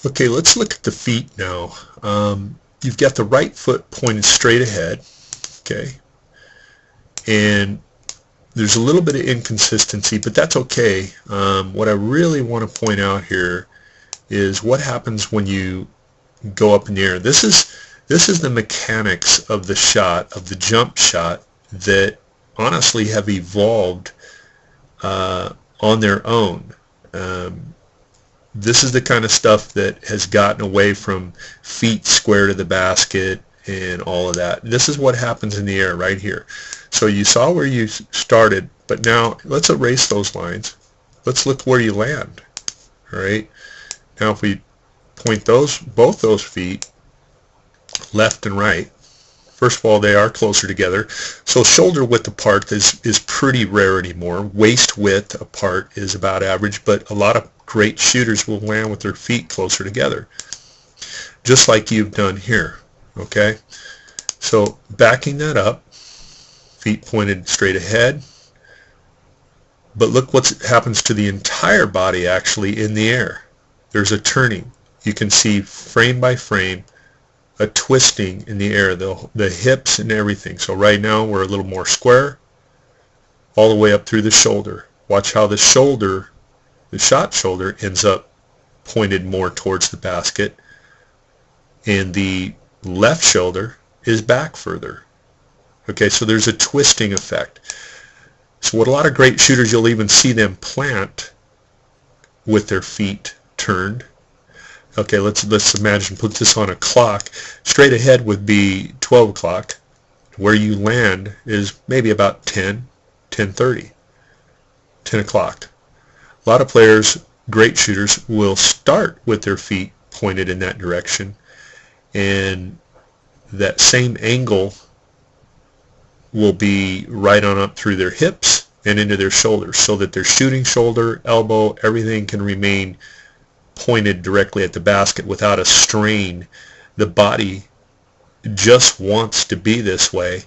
Okay, let's look at the feet now. You've got the right foot pointed straight ahead, okay, and there's a little bit of inconsistency, but that's okay. What I really want to point out here is what happens when you go up in the air. This is the mechanics of the shot, of the jump shot, that honestly have evolved on their own. This is the kind of stuff that has gotten away from feet square to the basket and all of that. This is what happens in the air right here. So you saw where you started, but now let's erase those lines. Let's look where you land. All right. Now if we point both those feet left and right, first of all, they are closer together. So shoulder width apart is pretty rare anymore. Waist width apart is about average, but a lot of great shooters will land with their feet closer together, just like you've done here. Okay, so backing that up, feet pointed straight ahead, but look what happens to the entire body actually in the air. There's a turning. You can see frame by frame a twisting in the air, the hips and everything. So right now we're a little more square all the way up through the shoulder. Watch how the shoulder, the shot shoulder, ends up pointed more towards the basket, and the left shoulder is back further. Okay, so there's a twisting effect. So what a lot of great shooters, you'll even see them plant with their feet turned. Okay, let's imagine, put this on a clock. Straight ahead would be 12 o'clock. Where you land is maybe about 10:30, 10 o'clock. A lot of players, great shooters, will start with their feet pointed in that direction, and that same angle will be right on up through their hips and into their shoulders, so that their shooting shoulder, elbow, everything can remain pointed directly at the basket without a strain. The body just wants to be this way,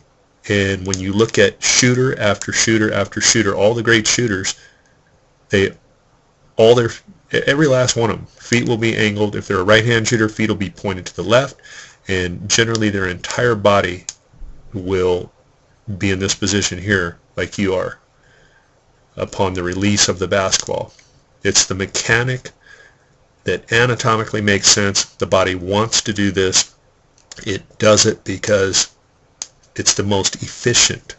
and when you look at shooter after shooter after shooter, all the great shooters, every last one of them, feet will be angled. If they're a right-hand shooter, feet will be pointed to the left, and generally their entire body will be in this position here, like you are, upon the release of the basketball. It's the mechanic that anatomically makes sense. The body wants to do this. It does it because it's the most efficient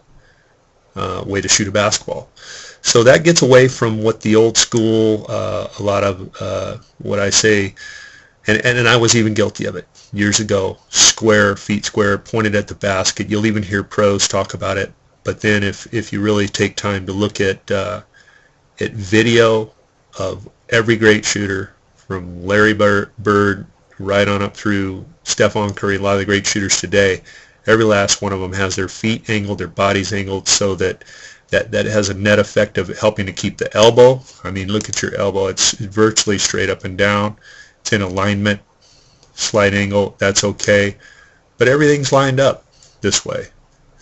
way to shoot a basketball. So that gets away from what the old school, a lot of what I say, and I was even guilty of it years ago, square, feet square, pointed at the basket. You'll even hear pros talk about it. But then if you really take time to look at video of every great shooter, from Larry Bird right on up through Stephon Curry, a lot of the great shooters today, every last one of them has their feet angled, their bodies angled, so that has a net effect of helping to keep the elbow. I mean, look at your elbow. It's virtually straight up and down. It's in alignment. Slight angle, that's okay. But everything's lined up this way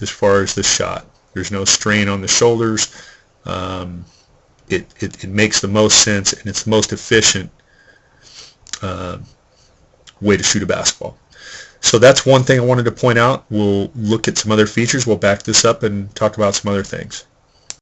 as far as the shot. There's no strain on the shoulders. It makes the most sense, and it's the most efficient way to shoot a basketball. So that's one thing I wanted to point out. We'll look at some other features. We'll back this up and talk about some other things.